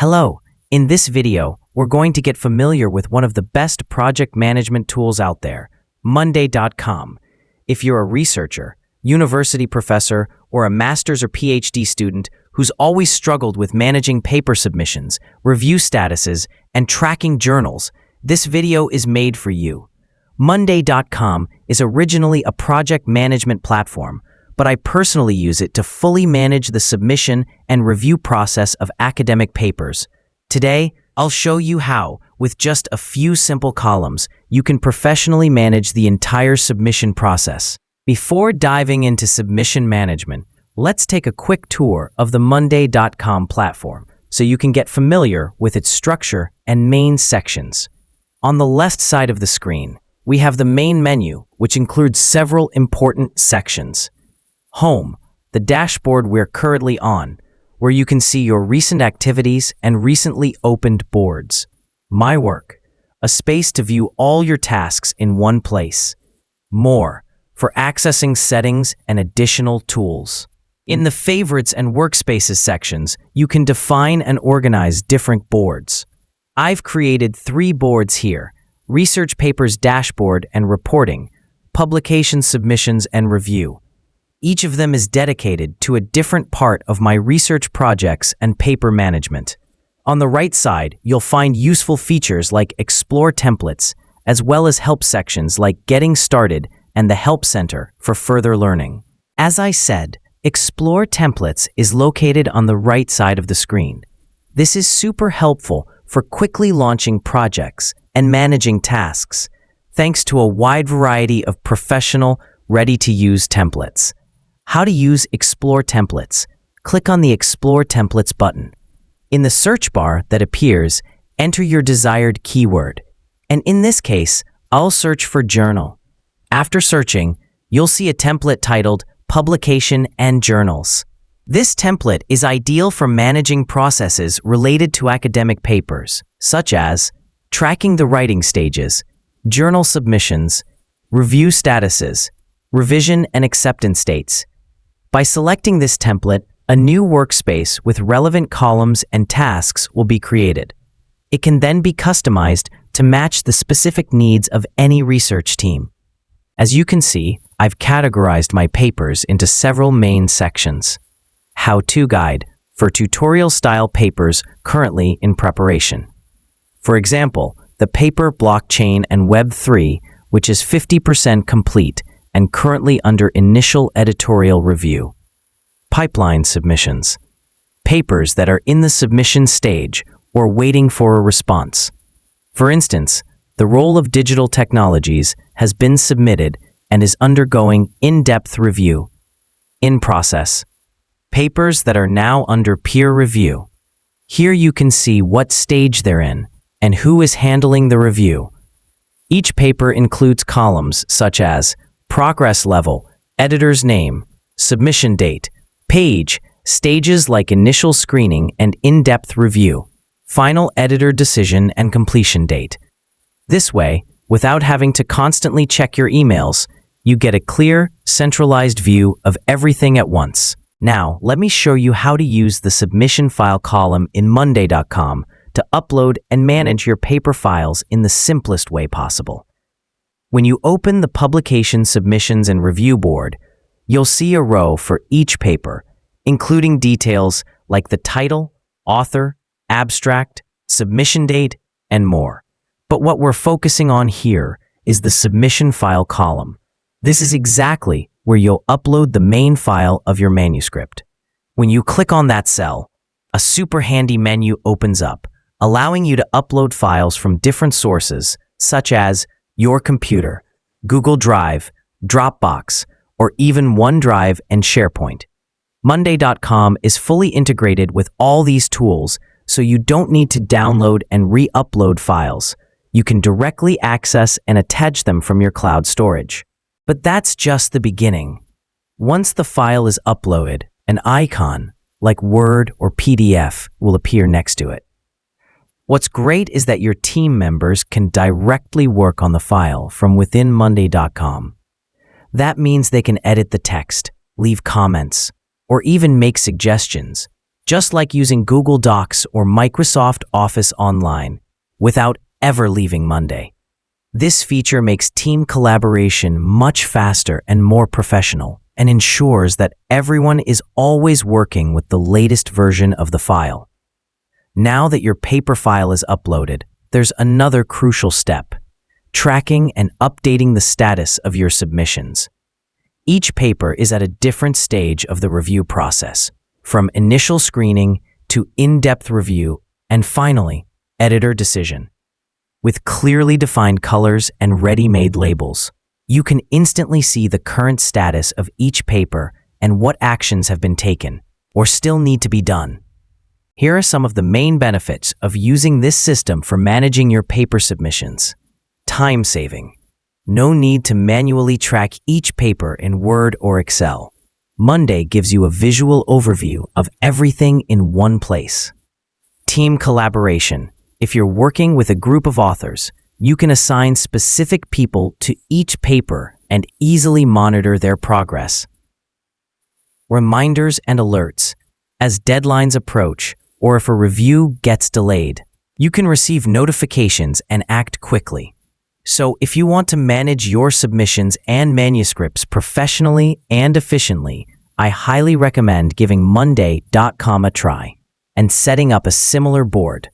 Hello, in this video, we're going to get familiar with one of the best project management tools out there, Monday.com. If you're a researcher, university professor, or a master's or PhD student who's always struggled with managing paper submissions, review statuses, and tracking journals, this video is made for you. Monday.com is originally a project management platform, but I personally use it to fully manage the submission and review process of academic papers. Today, I'll show you how, with just a few simple columns, you can professionally manage the entire submission process. Before diving into submission management, let's take a quick tour of the Monday.com platform so you can get familiar with its structure and main sections. On the left side of the screen, we have the main menu, which includes several important sections. Home, the dashboard we're currently on, where you can see your recent activities and recently opened boards. My Work, a space to view all your tasks in one place. More, for accessing settings and additional tools. In the Favorites and Workspaces sections, you can define and organize different boards. I've created 3 boards here: Research Papers Dashboard and Reporting, Publication Submissions and Review. Each of them is dedicated to a different part of my research projects and paper management. On the right side, you'll find useful features like Explore Templates, as well as help sections like Getting Started and the Help Center for further learning. As I said, Explore Templates is located on the right side of the screen. This is super helpful for quickly launching projects and managing tasks, thanks to a wide variety of professional, ready-to-use templates. How to use Explore Templates. Click on the Explore Templates button. In the search bar that appears, enter your desired keyword. And in this case, I'll search for journal. After searching, you'll see a template titled Publication and Journals. This template is ideal for managing processes related to academic papers, such as tracking the writing stages, journal submissions, review statuses, revision and acceptance dates. By selecting this template, a new workspace with relevant columns and tasks will be created. It can then be customized to match the specific needs of any research team. As you can see, I've categorized my papers into several main sections. How-to guide for tutorial-style papers currently in preparation. For example, the paper Blockchain and Web3, which is 50% complete and currently under initial editorial review. Pipeline submissions. Papers that are in the submission stage or waiting for a response. For instance, the role of digital technologies has been submitted and is undergoing in-depth review. In process. Papers that are now under peer review. Here you can see what stage they're in and who is handling the review. Each paper includes columns such as progress level, editor's name, submission date, page, stages like initial screening and in-depth review, final editor decision and completion date. This way, without having to constantly check your emails, you get a clear, centralized view of everything at once. Now, let me show you how to use the submission file column in Monday.com to upload and manage your paper files in the simplest way possible. When you open the Publication Submissions and Review board, you'll see a row for each paper, including details like the title, author, abstract, submission date, and more. But what we're focusing on here is the submission file column. This is exactly where you'll upload the main file of your manuscript. When you click on that cell, a super handy menu opens up, allowing you to upload files from different sources, such as your computer, Google Drive, Dropbox, or even OneDrive and SharePoint. Monday.com is fully integrated with all these tools, so you don't need to download and re-upload files. You can directly access and attach them from your cloud storage. But that's just the beginning. Once the file is uploaded, an icon, like Word or PDF, will appear next to it. What's great is that your team members can directly work on the file from within Monday.com. That means they can edit the text, leave comments, or even make suggestions, just like using Google Docs or Microsoft Office online, without ever leaving Monday. This feature makes team collaboration much faster and more professional, and ensures that everyone is always working with the latest version of the file. Now that your paper file is uploaded, there's another crucial step: tracking and updating the status of your submissions. Each paper is at a different stage of the review process, from initial screening to in-depth review, and finally, editor decision. With clearly defined colors and ready-made labels, you can instantly see the current status of each paper and what actions have been taken or still need to be done. Here are some of the main benefits of using this system for managing your paper submissions. Time saving. No need to manually track each paper in Word or Excel. Monday gives you a visual overview of everything in one place. Team collaboration. If you're working with a group of authors, you can assign specific people to each paper and easily monitor their progress. Reminders and alerts. As deadlines approach, or if a review gets delayed, you can receive notifications and act quickly. So if you want to manage your submissions and manuscripts professionally and efficiently, I highly recommend giving Monday.com a try and setting up a similar board.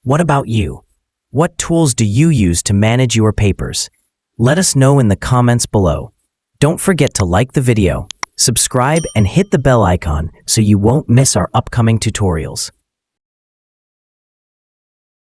What about you? What tools do you use to manage your papers? Let us know in the comments below. Don't forget to like the video, subscribe, and hit the bell icon so you won't miss our upcoming tutorials.